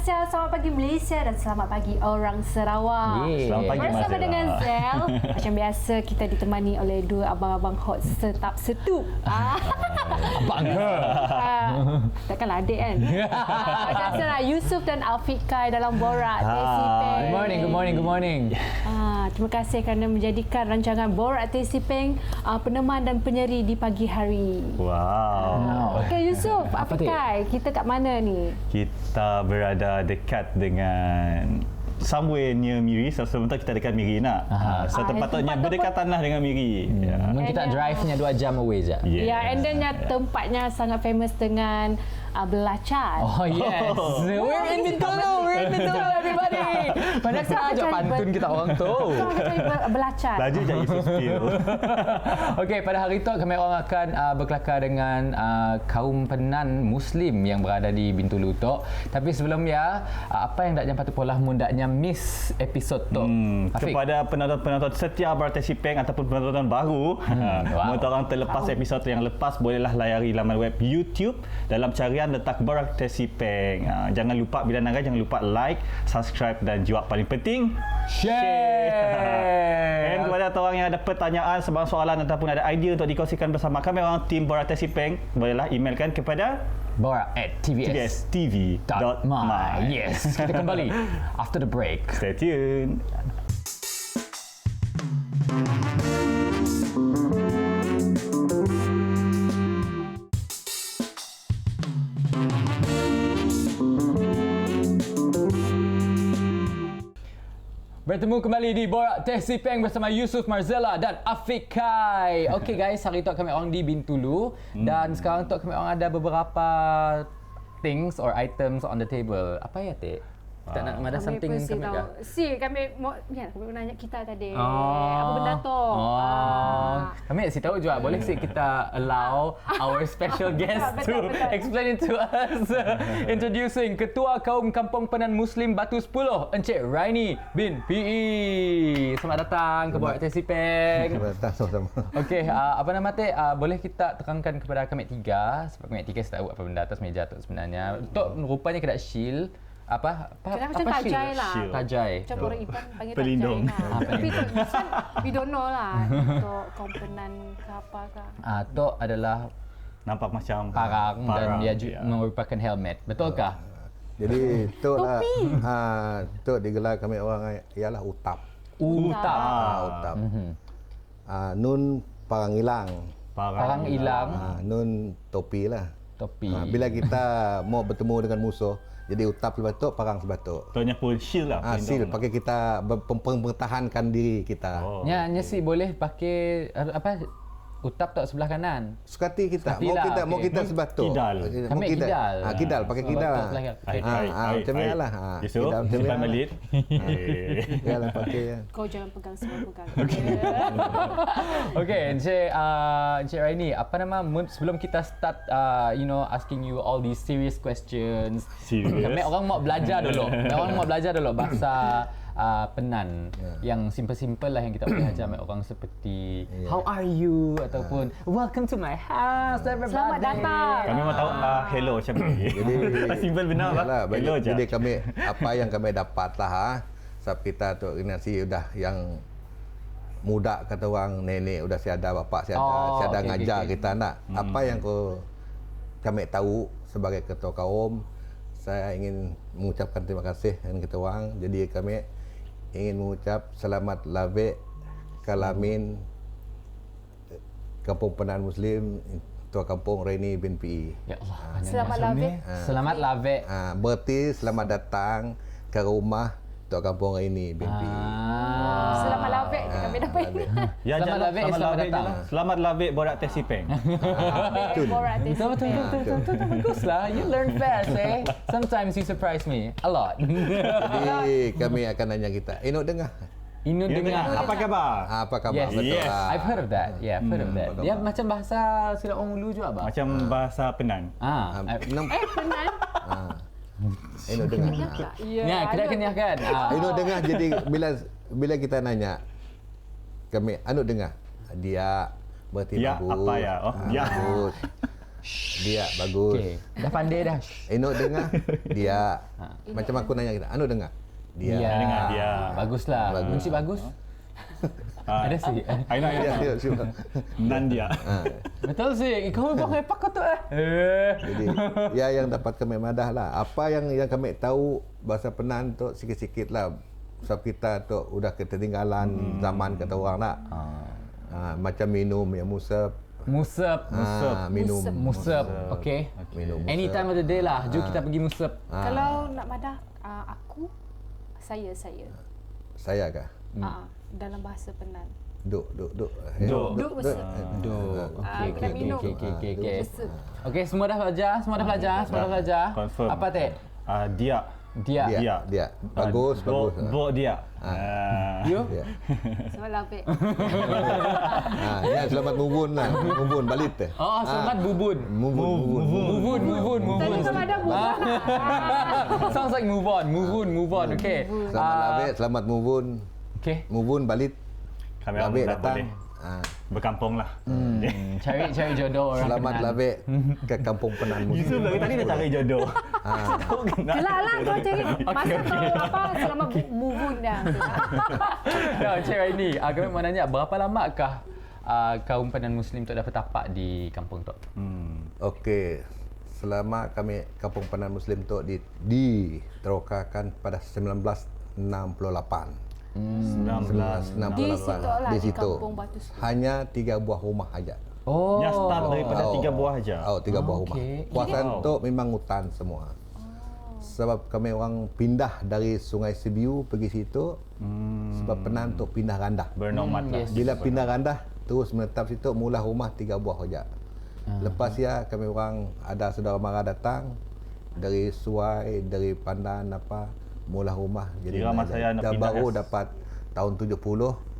Asia, selamat pagi Malaysia dan selamat pagi orang Sarawak. Selamat pagi Bersama Marcella. dengan Zel. Macam biasa kita ditemani oleh dua abang-abang hot setap setup. Abang ke? Takkanlah adik kan? Macam biasalah Yusuf dan Alfikai dalam Borak Tesi Peng. Good morning. Terima kasih kerana menjadikan rancangan Borak Tesi Peng peneman dan penyeri di pagi hari. Wow. Okey Yusuf, Apa, Alfikai, kita kat mana ni? Kita berada dekat dengan somewhere near Miri. Sebentar kita dekat Miri nak. Sepatutnya tempat berdekatanlah dengan Miri. Mungkin kita drive-nya 2 jam away je. Ya, and then tempatnya sangat famous dengan belacan. Oh yes. We're in Bintulu, everybody. Banyak saja pantun kita orang tu. Kita cari belacan. Laju je Yusuf skill. Okey, pada hari itu kami orang akan berkelakar dengan kaum penan Muslim yang berada di Bintulu tu. Tapi sebelumnya, apa yang daknya patut polah mundaknya miss episod tu? Afiq? Kepada penonton-penonton setia Borak Tesi Peng ataupun penonton baru, wow. Mereka orang terlepas episod yang lepas, bolehlah layari laman web YouTube dalam carian letak Borak Tesi Peng. Jangan lupa bila naga, jangan lupa like, subscribe dan juga paling penting Share. Dan kepada orang yang ada pertanyaan, sebarang soalan ataupun ada idea untuk dikongsikan bersama kami orang tim Borak Tesi Peng, bolehlah emailkan kepada borak@tvs.my. Yes, kita kembali after the break. Stay tuned. Bertemu kembali di Borak Tesi Peng bersama Yusuf, Marcella dan Afikai. Okey guys, hari tu kami orang di Bintulu dan sekarang tu kami orang ada beberapa things or items on the table. Apa ya, Tek? Kita nak ada something kami kah? Kami mau kami nanya kita tadi. Apa benda tu? Kami si tahu juga. Boleh sih kita allow our special guest to explain it to us. Introducing Ketua Kaum Kampung Penan Muslim Batu 10, Encik Raini bin PE. Selamat datang ke Borak Tesi Peng. Selamat datang sama-sama. Okey, apa nama Tek? Boleh kita terangkan kepada kami tiga, sebab kami tiga tahu apa benda atas meja tu sebenarnya. Tok rupanya kena shield. Apa Macam tajai lah. Tajai. Macam orang Ipan panggil Pelindung. tajai lah. Tapi tu we don't know lah. Untuk komponen ke apa ke. Tu adalah Nampak macam parang dan dia ya. merupakan helmet. Betulkah? Jadi tok lah tok digelar kami orang ialah utap. Utap. Utap. Nun parang hilang. Parang hilang. Nun topi lah. Topi. Bila kita mau bertemu dengan musuh, jadi utap sebatuk, parang sebatuk. Tanya pun shield lah. Sil pakai kita mempertahankan diri kita. Nya sih boleh pakai apa? Utap tak sebelah kanan. Sukati kita. Sukati Mau lah, kita mau okey. kita sebatuk. Kidal. Kami kidal. Kidal pakai kidal lah. Macam ni lah. Yusuf, Kidal macam ni simpan lah. belit. Ya lah pakai ya. Kau jangan pegang semua pegang. Okey, Encik Raini, apa nama sebelum kita start asking you all these serious questions. Serious? Kami orang mau belajar dulu. Bahasa Penan yang simple-simple lah yang kita boleh ajar orang seperti how are you ataupun welcome to my house everybody. Selamat datang. Kami mau tahu hello macam ni. Jadi simple benar yalah, lah. Hello je. jadi kami apa yang kami dapat lah sebab kita tu generasi udah yang muda kata orang nenek udah siada bapak siada ngajar kita nak apa yang kami tahu sebagai ketua kaum. Saya ingin mengucapkan terima kasih dengan kita orang. Jadi kami ingin mengucap selamat labik kalamin Kampung Penan Muslim Ketua Kampung Raini bin PE. Ya Allah. Selamat labik. Selamat labik. Berarti selamat datang ke rumah Ketua Kampung Raini bin PE. Selamat labik kami dapat ini. Ya, Selamat labik, selamat datang. Selamat labik Borak Tesi Peng. Borak Tesi Betul. Baguslah. You learn fast, eh. Sometimes you surprise me a lot. Jadi kami akan nanya kita. Inuk dengar. Inu dengar. Apa khabar? Apa khabar? Yes. Betul Yes. lah. I've heard of that. Yeah, I've heard of that. Dia macam bahasa Silat Orang Ulu juga, Abang. Macam bahasa Penan. Penan. Inuk dengar. Ya, kena kenyahkan. Inuk dengar jadi bila kita nanya kami anu dengar dia berarti Ya, bagus. apa ya? Oh, ya. Bagus. Dia bagus. Okey. Dah pandai dah. Eno dengar? Dia. Macam aku nanya kita, Anu dengar? Dia. Dengar dia. Baguslah. Bagus. Kunci bagus. Ada sih. Aina Dia, ya. dia, cuba. Nan dia. Betul sih. Kau memang hebat kau tu. Jadi, ya yang dapat kami madah lah. Apa yang kami tahu bahasa Penan tu sikit-sikit lah. Sebab kita tu udah ketinggalan zaman kata orang nak. Macam minum yang musab. Musab. Minum. Musab. Okey. Minum musab. Anytime of the day lah. Jom kita pergi musab. Kalau nak madah aku, saya. Saya kah? Dalam bahasa Penan. Duk. Duk. Duk musab. Okey. minum. Okey. Okey, semua dah belajar. Semua dah belajar. Confirm. Apa Tek? Dia. Dia. Bagus. Bo dia. You? Ya. Semalam Pek. Ya selamat mubun lah. Mubun balik teh. Oh, selamat bubun. Mubun. Tadi sama ada bukan. Sounds like move on. Okay. Selamat labik, selamat mubun. Okay. Mubun balik. Kami orang Labik dah datang. boleh berkampung lah. Cari jodoh orang Selamat Penan. labik ke kampung Penan Muslim. Yusuf lagi tadi dah cari jodoh. Kelak lah kau cari. Masa kau selama move on dah. Nah, Encik Raini, kami mau nanya berapa lamakah kaum Penan Muslim tu dah bertapak di kampung tu? Okey. Selama kami kampung Penan Muslim tu diterokakan pada 1968. 1968. Di situ lah, Di di situ. kampung Batu Sepuluh. Hanya 3 buah rumah aja. Oh. Yang start daripada 3 buah aja. 3 buah rumah. okey. Kawasan Wow. tu memang hutan semua. Sebab kami orang pindah dari Sungai Sibiu pergi situ. Sebab Penan tu pindah randah. Bernomat lah. yes. Bila pindah randah terus menetap situ, mula rumah 3 buah saja. Lepas ya kami orang ada saudara mara datang dari Suai, dari Pandan mula rumah. Jadi Kira masa saya nak dah pindah baru kan? dapat tahun 70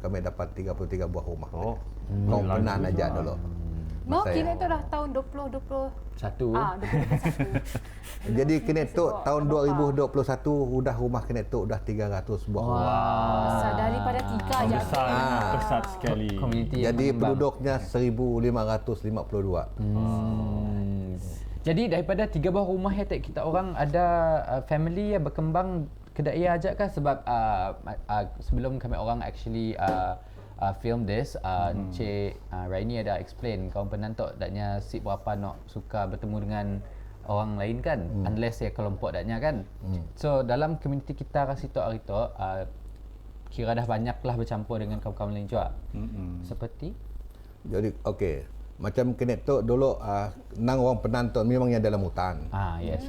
kami dapat 33 buah rumah. Oh. Kaum Penan aja dulu. Mau Masa kira ya. tu dah tahun 2021. Satu. 2021. Jadi kini tu tahun 2021 udah rumah kini tu udah 300 buah rumah. Besar daripada 3 je. Besar, besar sekali. Community yang Jadi berkembang. penduduknya 1552. Jadi daripada 3 buah rumah ya Tek, kita orang ada family yang berkembang kedai ajak kah? Sebab sebelum kami orang actually film this, Encik Raini ada explain kaum Penan tu daknya si berapa nak suka bertemu dengan orang lain kan, unless ya kelompok daknya kan. So dalam community kita kat situ hari tu kira dah banyaklah bercampur dengan kaum-kaum lain juga. Seperti Jadi okey. Macam kini tu dulu nang orang Penan tu memangnya dalam hutan. yes.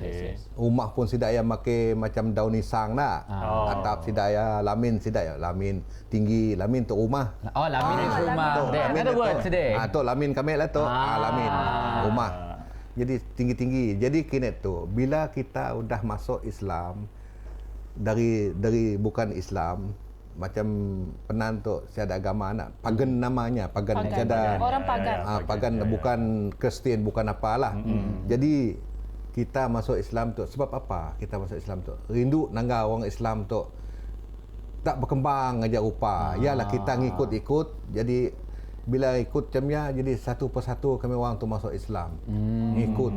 Rumah pun sidaya make macam daun nisang nak. Atap sidaya, lamin tinggi, lamin tu rumah. Oh, lamin is rumah. Tu, There, lamin another tu. word today. Tu lamin kami lah tu. Lamin rumah. Jadi tinggi-tinggi. Jadi kini tu bila kita udah masuk Islam dari bukan Islam macam Penan tu siada agama nak pagan namanya pagan siada Orang pagan. pagan bukan Kristian bukan apalah. Jadi kita masuk Islam tu sebab apa kita masuk Islam tu rindu nangga orang Islam tu tak berkembang aja rupa. Yalah kita ngikut-ikut. Jadi bila ikut jamnya jadi satu persatu kami orang tu masuk Islam. Ngikut.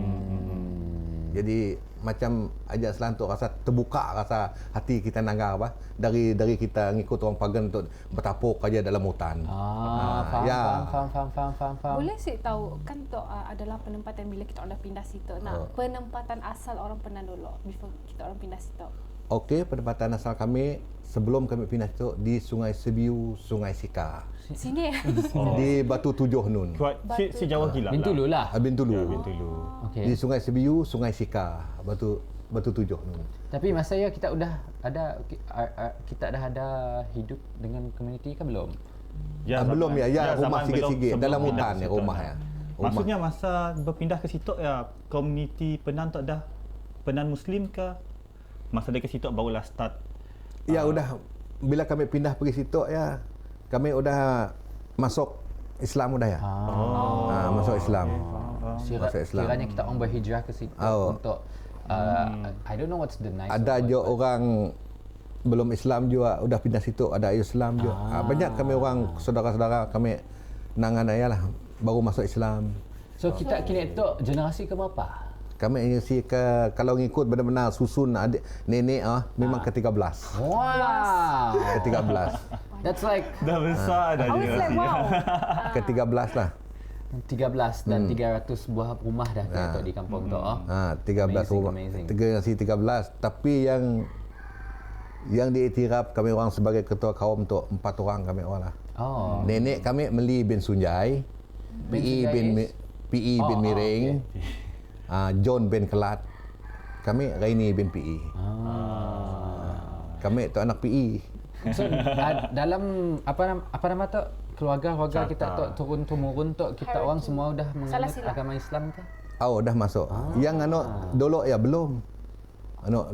Jadi macam aja Islam tu rasa terbuka rasa hati kita nangga dari kita ngikut orang pagan tu bertapuk aja dalam hutan. Faham. Boleh sih tahu kan tu adalah penempatan bila kita orang dah pindah situ. Nah, penempatan asal orang Penan dulu before kita orang pindah situ. Okey, penempatan asal kami sebelum kami pindah tu di Sungai Sibiu, Sungai Sika. Sini. Di Batu Tujuh Nun. Kuat si Jawa gila. Bintulu lah. Bintulu. Bintulu. Okey. Di Sungai Sibiu, Sungai Sika, Batu Tujuh Nun. Tapi masa ya kita udah ada kita dah ada hidup dengan community kan belum? Belum ya, rumah zaman sikit-sikit sebelum dalam pindah hutan ke ya situ, rumah nah. ya. Maksudnya masa berpindah ke situ ya komuniti Penan tak dah Penan Muslim ke? Masa dia ke situ barulah start. Ya udah bila kami pindah pergi situ ya kami udah masuk Islam udah ya. Masuk Islam. Masuk Islam. Kiranya kita orang berhijrah ke situ untuk I don't know what's the nice Ada word, je but- orang belum Islam juga udah pindah situ ada Islam juga. Banyak kami orang saudara-saudara kami nangan lah baru masuk Islam. So kita kini tu generasi ke berapa? Kami ini sih kalau ngikut benar-benar susun adik nenek memang ke-13. Wow. Ke-13. That's like Dah besar dah I was like, generasi. wow. Ke-13 lah. 13 dan 300 buah rumah dah tu di kampung tu. 13 Amazing, rumah. amazing. Generasi 13. Tapi yang diiktiraf kami orang sebagai ketua kaum tu 4 orang kami orang lah. Oh. Nenek kami Meli bin Sunjai, PE bin Miring, John bin Kelat. Kami Raini bin PE. Kami tu anak PE. So dalam apa nama tu keluarga kita tu turun temurun tu kita orang semua dah menganut silap. agama Islam ke? Oh, dah masuk. Yang dulu ya belum.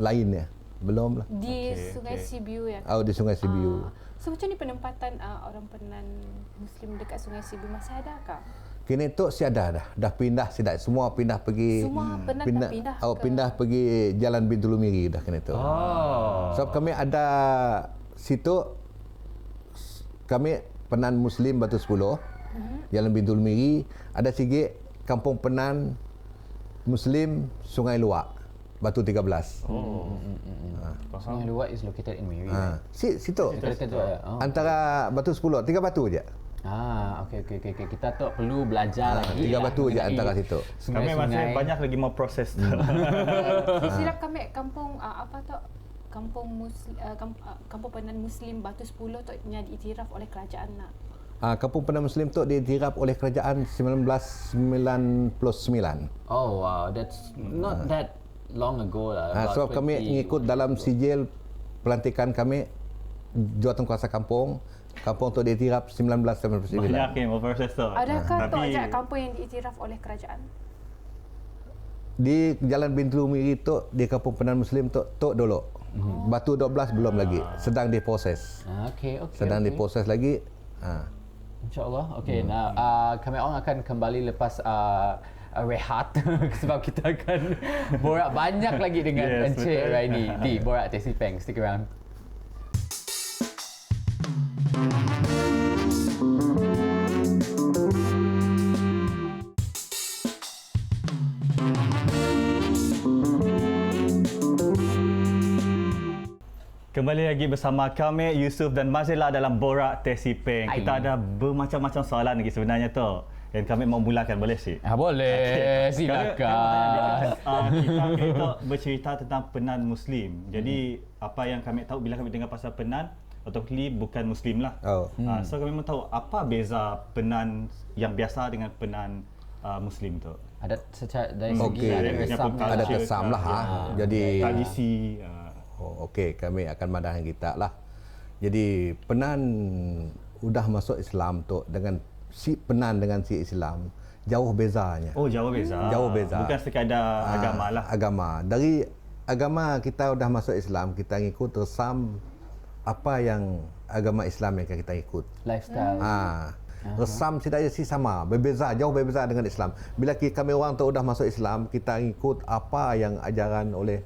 Lain ya. Belum lah. Di Sungai Sibiu ya. Di Sungai Sibiu. So macam ni penempatan orang Penan Muslim dekat Sungai Sibiu masih ada kah? Kini tu si ada dah. Dah pindah sidak. Semua pindah pergi. Semua Penan dah pindah ke? Pindah pergi Jalan Bintul Miri dah kini tu. So kami ada situ kami Penan Muslim Batu 10. Jalan Bintul Miri, ada sikit Kampung Penan Muslim Sungai Luak Batu 13. Sungai Luak is located in Miri. Situ. Kita tu ya. Antara Batu 10, 3 batu je. Okey. Kita tu perlu belajar lagi. 3 batu je antara situ. Kami masih banyak lagi mau proses tu. Silap kami kampung Kampung Penan Muslim Batu 10 tu yang diiktiraf oleh kerajaan nak. Kampung Penan Muslim tu diiktiraf oleh kerajaan 1999. Oh wow, that's not that long ago lah. Sebab kami ngikut dalam sijil pelantikan kami Jawatankuasa Kampung. Kampung tu diiktiraf 1999. Banyak yang mau proses tu. Adakah tu ajak kampung yang diiktiraf oleh kerajaan? Di Jalan Bintul Miri tu di Kampung Penan Muslim tu dulu. Batu 12 belum lagi, sedang diproses. Okey. Sedang diproses lagi. InsyaAllah. Okey, kami orang akan kembali lepas rehat sebab kita akan borak banyak lagi dengan Encik Raini di Borak Teh Sipeng. Stick around. Kembali lagi bersama kami Yusuf dan Mazila dalam Borak Teh Sipeng. Kita ada bermacam-macam soalan lagi sebenarnya tu. Dan kami mau mulakan, boleh sih? Boleh, silakan. Kita bercerita tentang Penan Muslim. Jadi apa yang kami tahu bila kami dengar pasal Penan, automatically bukan Muslim lah. So kami mau tahu apa beza Penan yang biasa dengan Penan Muslim tu. Ada secara dari segi Ada kesam lah. Jadi tradisi. Okey, kami akan madahkan kita lah. Jadi Penan udah masuk Islam tu dengan si Penan dengan si Islam jauh bezanya. Oh, jauh beza. Jauh beza. Bukan sekadar agama lah. Agama. Dari agama kita udah masuk Islam, kita ngikut resam apa yang agama Islam yang kita ikut. Lifestyle. Resam tidak sih sama, berbeza, jauh berbeza dengan Islam. Bila kami orang tu udah masuk Islam, kita ngikut apa yang ajaran oleh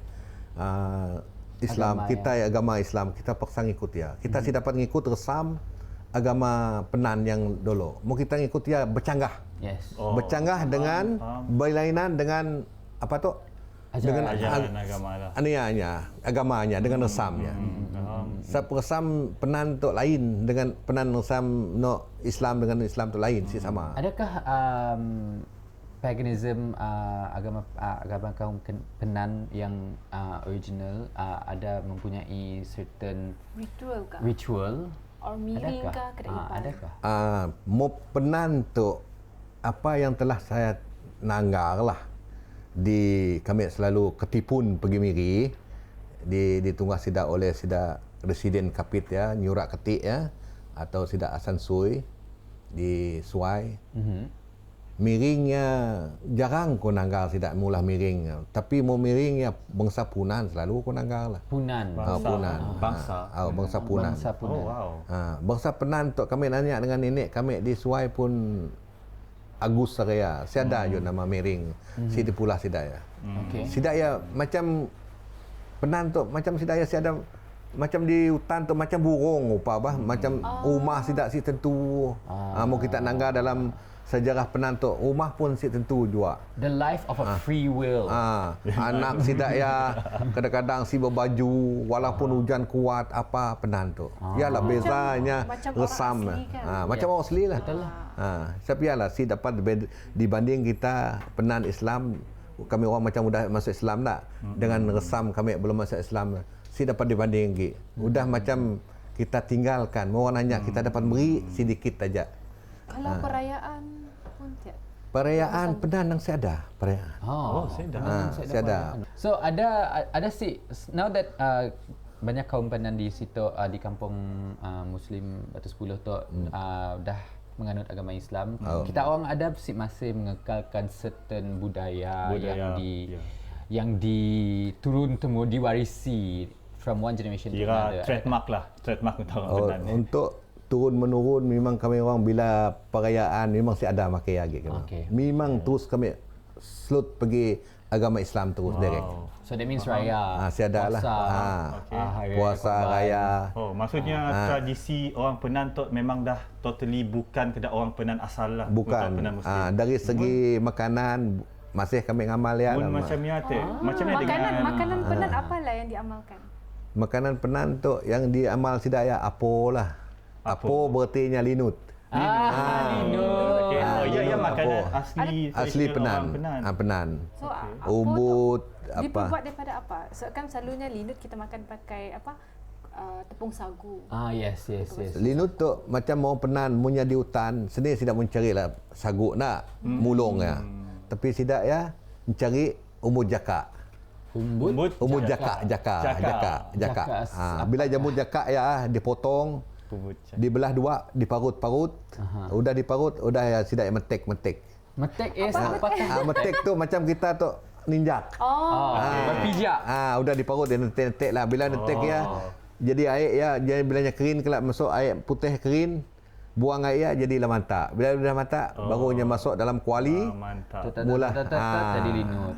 Islam, agama Islam, kita paksa ngikut ya. Kita si dapat ngikut resam agama Penan yang dulu. Mau kita ngikut ya bercanggah. Yes. Bercanggah dengan berlainan dengan apa tu? Dengan ajaran agama lah. agamanya dengan resamnya. Sebab resam Penan tu lain dengan Penan resam Islam dengan Islam tu lain sih sama. Adakah paganism agama kaum Penan yang original ada mempunyai certain ritual or miring kah kedepan? Adakah? Mau Penan tu apa yang telah saya nanggar lah kami selalu ketipun pergi miri ditunggah sidak oleh sidak residen kapit ya, nyurak ketik ya, atau sidak asan sui di suai. Miringnya jarang ko nanggar sidak mula miring, tapi mau miring ya bangsa Punan selalu ko nanggar lah. Punan. Bangsa. Bangsa Punan. Bangsa Punan. Oh, wow. Bangsa Penan tu kami nanya dengan nenek kami di Suai pun Agus Saraya. Siada je nama miring. Sidi pula sidaya. Okey. Sidaya macam Penan tu macam sidaya siada macam di hutan tu macam burung rupa bah, macam rumah sidak si tentu. Mau kita nanggar dalam sejarah Penan tu rumah pun si tentu juga. The life of a free will. Anak si daya kadang-kadang si berbaju walaupun hujan kuat apa Penan tu. Yalah bezanya macam resam. orang asli kan? Macam orang asli lah. Betul lah. Tapi yalah si dapat dibanding kita Penan Islam, kami orang macam udah masuk Islam tak, dengan resam kami belum masuk Islam, si dapat dibanding lagi. Udah macam kita tinggalkan, orang nanya kita dapat beri sedikit aja. Kalau perayaan pun tiap. Perayaan Penan yang saya ada perayaan. Saya ada. So ada sih, now that banyak kaum Penan di situ, di kampung Muslim Batu 10 tu dah menganut agama Islam. Kita orang ada masih mengekalkan certain budaya yang diturun temurun, diwarisi from one generation to another. Trademark untuk orang Penan. Untuk turun menurun memang kami orang bila perayaan memang si ada makai lagi kami. Memang terus kami slut pergi agama Islam terus direct. So that means raya. Siada lah. Puasa raya. Maksudnya tradisi orang Penan tu memang dah totally bukan kepada orang Penan asal lah. Bukan. Dari segi makanan masih kami ngamal ya. Macam ni macam ni Makanan Penan apa lah yang diamalkan? Makanan Penan tu yang diamal sidaya apo lah. Apo berarti linut. Linut. Ya makanan asli Penan. Penan. So Ubud diperbuat daripada apa? So kan selalunya linut kita makan pakai apa? Tepung sagu. Yes. Linut tu macam orang Penan punya di hutan, sini tidak mencari lah sagu nak mulung ya. Tapi tidak ya mencari umbut jaka. Umbut jaka. Bila jamur jaka ya dipotong, dibelah dua, diparut-parut. Udah diparut, udah ya tidak metek. Metek is apa? Metek tu macam kita tu ninjak. Berpijak. Udah diparut dia netek lah. Bila netek ya jadi air ya, jadi bilanya kering kelak masuk air putih kering, buang air ya jadilah mantak. Bila dah mantak barunya masuk dalam kuali. Mula jadi linut.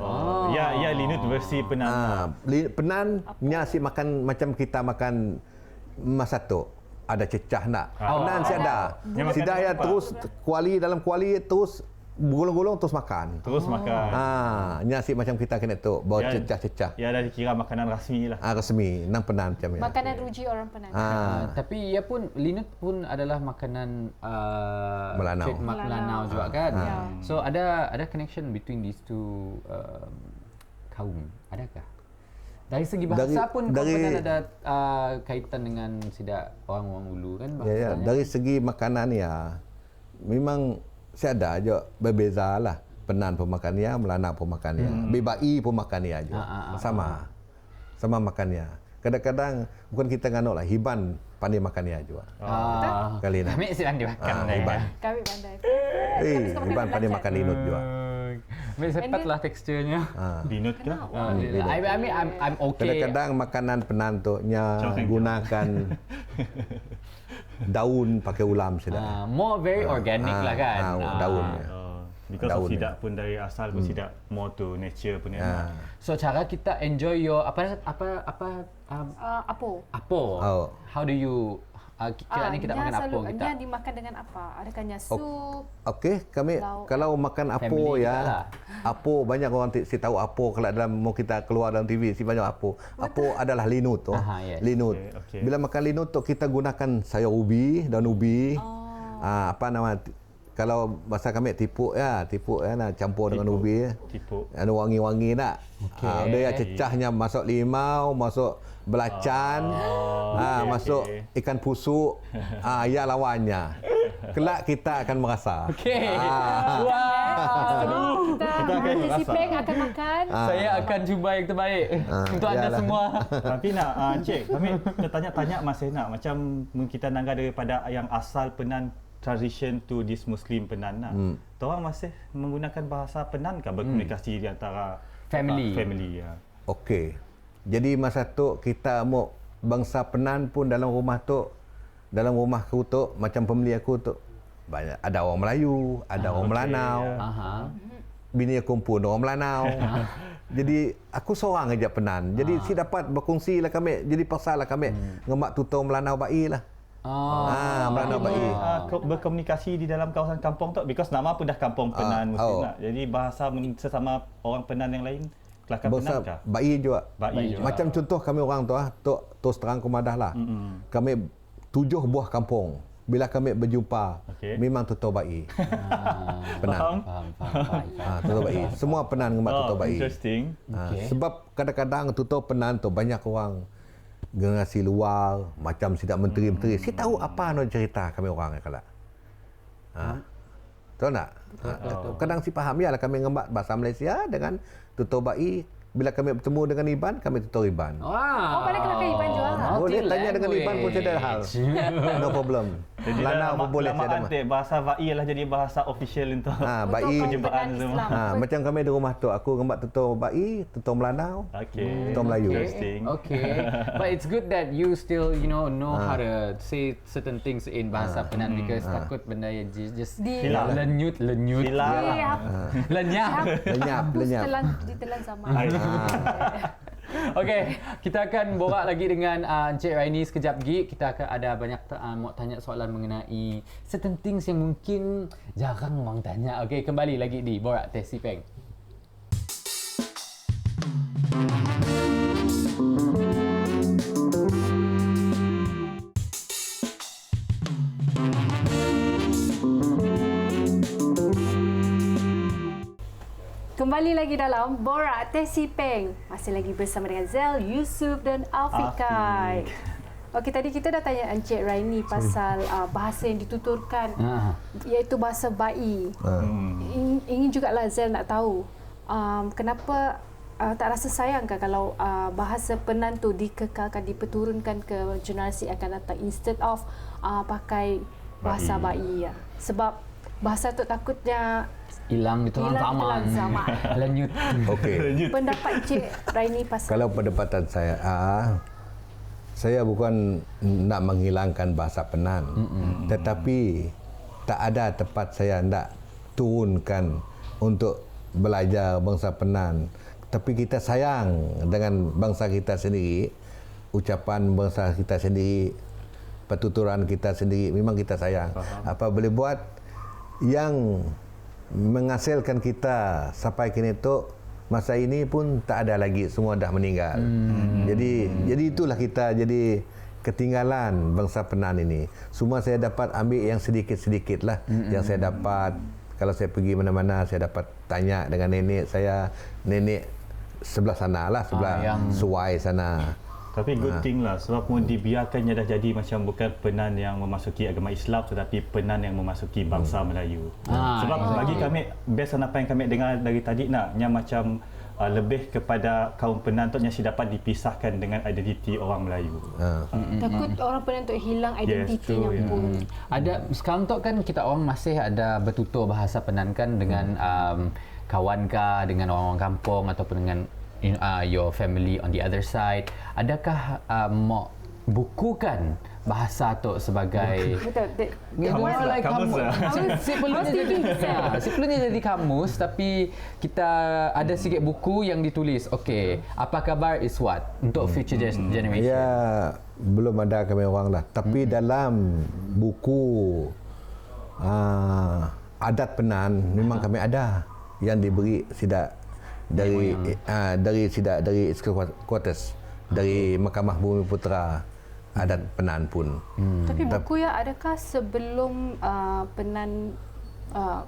Ya linut versi Penan. Penan nyasi makan macam kita makan masa tu. Ada cecah nak. Penan si ada. Sidah ya terus dalam kuali terus gulung-gulung terus makan. Nyasi macam kita kena tu, bawa cecah-cecah. Ya dah dikira makanan rasmi lah. Rasmi, nang Penan macam ya. Makanan ruji orang Penan. Tapi ia pun linut pun adalah makanan Melanau. trademark Melanau juga kan. So ada connection between these two kaum. Adakah? Dari segi bahasa pun Penan ada kaitan dengan sidak orang-orang Ulu kan bahasanya. Dari segi makanan ya memang saya ada aja berbeza lah. Penan pun makannya, Melanau pun makannya, Bebai pun makannya aja. Sama makannya. Kadang-kadang bukan kita nganok lah, Hiban pandai makannya juga. Kali nak. Kami sih pandai makan. Hiban. Kami pandai. Hiban pandai makan linut juga. Sepat lah teksturnya. Linut ke? I mean I'm okay. Kadang-kadang makanan Penan tu gunakan daun pakai ulam sudah. More very organic lah kan. Daun. Because of sidak pun dari asal pun sidak more to nature punya. So cara kita enjoy your apa Apo. How do you kira ni kita makan apa kita? Dia dimakan dengan apa? Adakahnya sup? Okey, kami kalau makan apo ya. Apo banyak orang si tahu apo kalau dalam mau kita keluar dalam TV si banyak apo. Apo adalah linut tu. Linut. Bila makan linut tu kita gunakan sayur ubi, daun ubi. Apa nama kalau bahasa kami tipuk ya nak campur dengan ubi. Tipuk. Ada wangi-wangi nak. Dia cecahnya masuk limau, masuk belacan, masuk ikan pusuk, ya lawannya. Kelak kita akan merasa. Kita nanti si Peng akan makan. Saya akan cuba yang terbaik untuk anda semua. Tapi nak Cik, kami tertanya-tanya masih nak macam kita nangga daripada yang asal Penan transition to this Muslim Penan nak. Orang masih menggunakan bahasa Penan ke berkomunikasi di antara family ya. Okey. Jadi masa tu kita mau bangsa Penan pun dalam rumahku tu macam pembeli aku tu banyak ada orang Melayu, ada orang Melanau. Bini aku pun orang Melanau. Jadi aku seorang aja Penan. Jadi si dapat berkongsi lah kami. Jadi pasal lah kami ngemak tutor Melanau baik lah. Melanau ba'i. Berkomunikasi di dalam kawasan kampung tu, because nama pun dah kampung Penan Muslim lah. Jadi bahasa sesama orang Penan yang lain, kelakar Penan kah? Ba'i juga. Ba'i juga. Macam contoh kami orang tu terus terang kumadah lah. Kami 7 buah kampung. Bila kami berjumpa, memang tutur ba'i. Penan. Faham. Tutur ba'i. Semua Penan ngemat tutur ba'i. Interesting. Sebab kadang-kadang tutur Penan tu banyak orang generasi luar, macam sidak menteri-menteri. Saya tahu apa nak cerita kami orang kalau. Tahu tak? Kadang si faham ya lah kami ngemat bahasa Malaysia dengan tutur ba'i. Bila kami bertemu dengan Iban, kami tutur Iban. Pada kelakar Iban juga. Boleh tanya dengan Iban pun tidak ada hal. No problem. Jadi Lanau pun boleh lama bahasa ba'i lah jadi bahasa official untuk ba'i perjumpaan semua. macam kami di rumah tu, aku ngemat tutur ba'i, tutur Melanau, tutur Melayu. Okay. But it's good that you still, know how to say certain things in bahasa Penan because takut benda yang just lenyut. Lenyap. Ditelan sama. Okey, kita akan borak lagi dengan Encik Raini sekejap lagi. Kita akan ada banyak mau tanya soalan mengenai certain things yang mungkin jarang orang tanya. Okey, kembali lagi di Borak Teh Sipeng. Kembali lagi dalam Borak Teh Sipeng. Masih lagi bersama dengan Zel, Yusuf dan Afiq Kai. Okey, tadi kita dah tanya Encik Raini pasal bahasa yang dituturkan iaitu bahasa ba'i. Ingin jugalah Zel nak tahu kenapa tak rasa sayang kan kalau bahasa Penan tu dikekalkan, diperturunkan ke generasi akan datang instead of pakai bahasa ba'i ya. Sebab bahasa tu takutnya hilang di telan zaman. Lenyut. Okey. Pendapat Encik Raini pasal Kalau pendapatan saya bukan nak menghilangkan bahasa Penan. Tetapi tak ada tempat saya nak turunkan untuk belajar bangsa Penan. Tapi kita sayang dengan bangsa kita sendiri, ucapan bangsa kita sendiri, pertuturan kita sendiri, memang kita sayang. Apa boleh buat yang menghasilkan kita sampai kini tu, masa ini pun tak ada lagi, semua dah meninggal. Jadi itulah kita jadi ketinggalan bangsa Penan ini. Semua saya dapat ambil yang sedikit-sedikit lah. Yang saya dapat, kalau saya pergi mana-mana, saya dapat tanya dengan nenek saya. Nenek sebelah sana lah, sebelah Suai sana. Tapi good thing lah, sebab mau dibiarkannya dah jadi macam bukan Penan yang memasuki agama Islam tetapi Penan yang memasuki bangsa Melayu. Sebab bagi kami, best apa yang kami dengar dari tadi yang macam lebih kepada kaum Penan tu yang dapat dipisahkan dengan identiti orang Melayu. takut orang Penan tu hilang identitinya pun. Ada sekarang tu kan kita orang masih ada bertutur bahasa Penan kan dengan kawan kah, dengan orang-orang kampung ataupun dengan your family on the other side. Adakah mau bukukan bahasa tu sebagai Sebelumnya jadi kamus, tapi kita ada sikit buku yang ditulis. Okey, apa kabar is what untuk future generation. Ya, belum ada kami orang lah. Tapi dalam buku adat Penan memang kami ada yang diberi dari Quarters, dari Mahkamah Bumi Putera adat Penan pun. Tapi buku ya, adakah sebelum Penan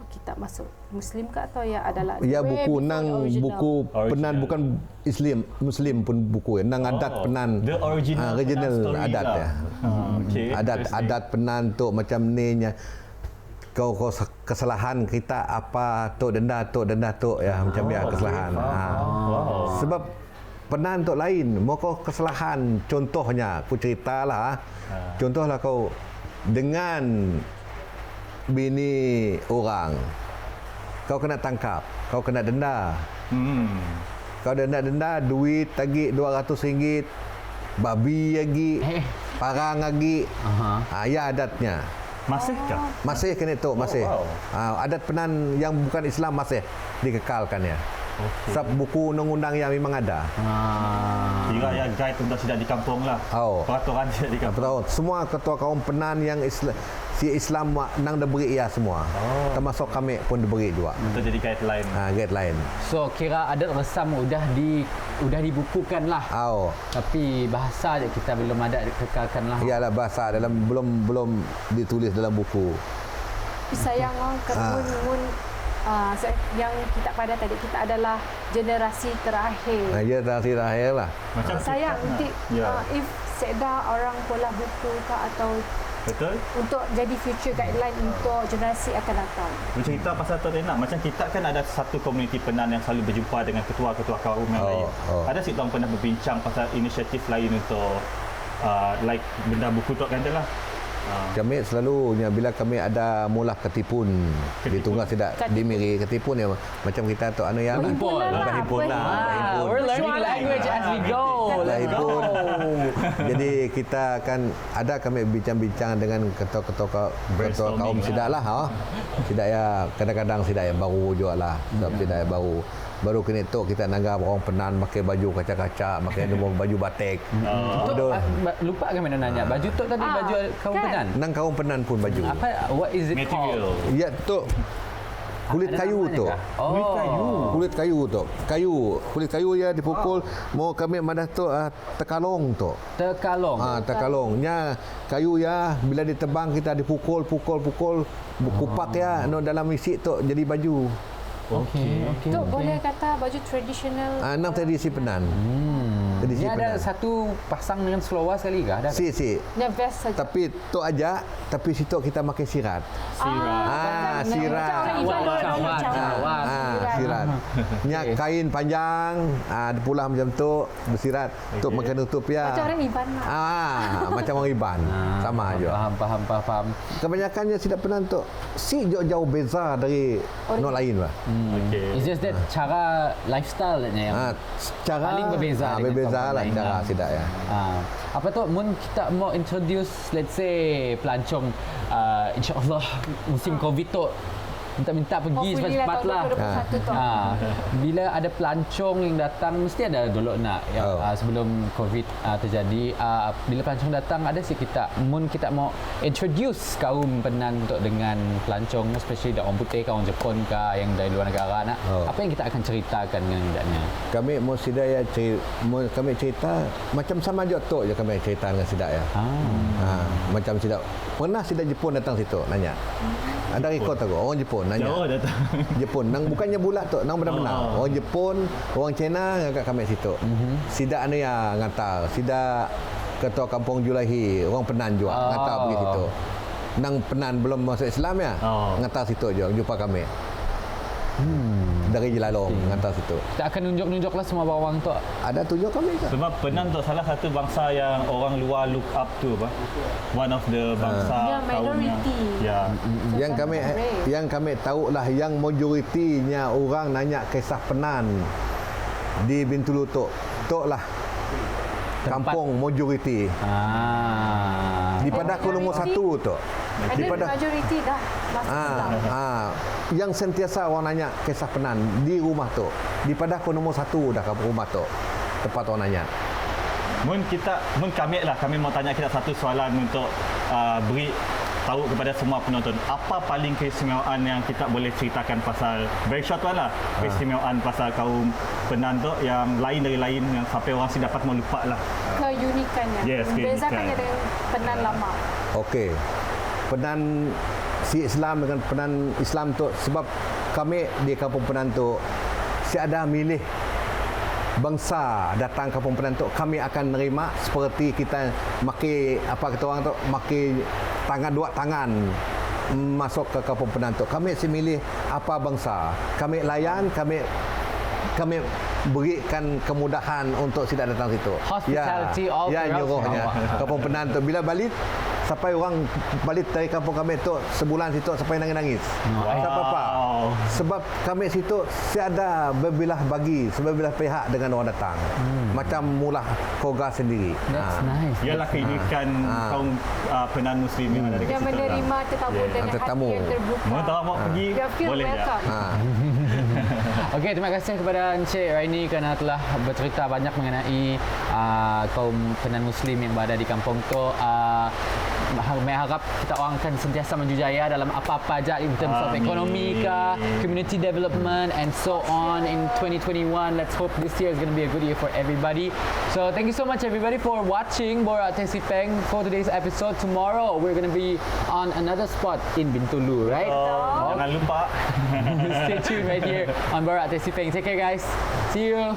kita masuk Muslim ke atau ya adalah buku Penan bukan Muslim pun buku nang adat Penan, the original adat ya. Adat Penan tu macam ni nya. Kau kesalahan kita apa denda ya macam dia kesalahan. Sebab Penan tu lain, mau kau kesalahan, contohnya aku ceritalah. Contohlah kau dengan bini orang, kau kena tangkap, kau kena denda. Kau denda duit lagi RM200, babi lagi, parang lagi. Ya adatnya. Masihkah? Masih kena tu, masih. Adat Penan yang bukan Islam masih dikekalkan ya. Sebab buku undang-undang yang memang ada. Kira ya guide untuk sidak di kampung lah. Peraturan sidak di kampung. Betul. Semua ketua kaum penan yang Islam nang diberi ia semua. Termasuk kami pun diberi juga. Untuk jadi guideline. Guideline. So kira adat resam udah dibukukan lah. Tapi bahasa je kita belum ada kekalkan lah. Iyalah bahasa dalam belum ditulis dalam buku. Sayang yang kita pada tadi kita adalah generasi terakhir. Generasi terakhir lah. Macam sayang nanti if sedar orang pola buku ke atau betul untuk jadi future guideline untuk generasi akan datang. Bercerita pasal Tok Renak, macam kita kan ada satu komuniti penan yang selalu berjumpa dengan ketua-ketua kaum yang lain. Ada si tuan pernah berbincang pasal inisiatif lain untuk like benda buku Tok kata lah. Kami selalunya bila kami ada mula ketipun di tunggal tidak dimiri ketipun ya macam kita tu anu yang himpun lah. We're learning language as we go. Jadi kita akan ada kami bincang-bincang dengan ketua-ketua kaum sidak lah. Sidak ya kadang-kadang sidak yang baru juga lah. Sidak yang baru kini tu kita nanggap orang penan pakai baju kaca-kaca, pakai baju batik. Lupa kami nak nanya. Baju tu tadi baju kaum penan. Nang kaum penan pun baju. What is it called? Ya tu kulit kayu tu. Kulit kayu ya dipukul. Mau kami madah tu tekalong tu. Tekalongnya kayu ya bila ditebang kita dipukul kupak ya no dalam isi tu jadi baju. Tu boleh kata baju tradisional. Nang tradisi penan. Ini ada satu pasang dengan seluar sekali kah? Ada. Si. Dia vest saja. Tapi tu aja, tapi situ kita pakai sirat. Sirat. Sirat. Nya kain panjang, pulah macam tu, bersirat untuk menutup ya. Macam orang Iban lah. Macam orang Iban. Sama aja. Faham. Kebanyakannya tidak pernah tu si jauh beza dari no lain lah. It's just that cara lifestyle yang paling berbeza. Berbeza lah cara sidak ya. Apa tu mun kita mau introduce let's say pelancong insya-Allah musim Covid tu minta pergi cepat-cepat lah. Bila ada pelancong yang datang mesti ada dulu nak sebelum Covid terjadi. Bila pelancong datang ada sih kita mau introduce kaum penan untuk dengan pelancong especially orang putih orang Jepun yang dari luar negara nak. Apa yang kita akan ceritakan dengan idaknya? Kami mau sidak ya kami cerita macam sama je tu je kami cerita dengan sidak ya. Macam sidak pernah sidak Jepun datang situ nanya. Ada rekod aku orang Jepun nanya. Jepun nang bukannya bulat tu nang benar-benar. Orang Jepun, orang China ngagak kami situ. Sidak anu ya ngantar. Sidak ketua kampung Julaihi, orang penan juga ngantar pergi situ. Nang penan belum masuk Islam ya. Ngantar situ je jumpa kami. Dari Jelalong ngantar situ. Kita akan nunjuk-nunjuklah semua bawang tu. Ada tunjuk kami ke? Sebab penan tu salah satu bangsa yang orang luar look up to apa? One of the bangsa kaum yang kami tahu lah yang majoritinya orang nanya kisah penan di Bintulu tu lah kampung majoriti. Daripada aku nombor 1 tu. Daripada majoriti dah masuk Islam. Yang sentiasa orang nanya kisah penan di rumah tu. Daripada aku nombor 1 dah ke rumah tu. Tempat orang nanya. Kami mau tanya kita satu soalan untuk beri tahu kepada semua penonton apa paling keistimewaan yang kita boleh ceritakan pasal very short one lah keistimewaan pasal kaum penan tu yang lain dari lain yang sampai orang dapat melupa lah keunikannya. Bezakannya dengan penan lama. Okey. Penan si Islam dengan penan Islam tu sebab kami di kampung penan tu si ada milih bangsa datang kampung penan tu kami akan nerima seperti kita maki apa kata orang tu maki dua tangan masuk ke kampung penan tu kami similih apa bangsa kami layan kami berikan kemudahan untuk tidak datang situ hospitality nyuruhnya kampung penan tu bila balik sampai orang balik dari kampung kami tu sebulan situ sampai nangis-nangis. Sebab apa? Sebab kami situ tiada berbelah bagi, sebelah pihak dengan orang datang. Macam mulah keluarga sendiri. That's nice. Ialah keunikan kaum penan muslim yang ada dekat Yang situ. menerima tetamu dengan tetamu. hati yang terbuka. Mau tahu mau pergi You feel boleh je. welcome. Okey, terima kasih kepada Encik Raini kerana telah bercerita banyak mengenai kaum penan muslim yang berada di kampung tu. Saya harap kita orang akan sentiasa maju jaya dalam apa-apa aja in terms of ekonomi ke, community development and so on in 2021. Let's hope this year is going to be a good year for everybody. So thank you so much everybody for watching Borak Teh Sipeng for today's episode. Tomorrow we're going to be on another spot in Bintulu, right? Jangan lupa. Stay tuned right here on Borak Teh Sipeng. Take care guys. See you.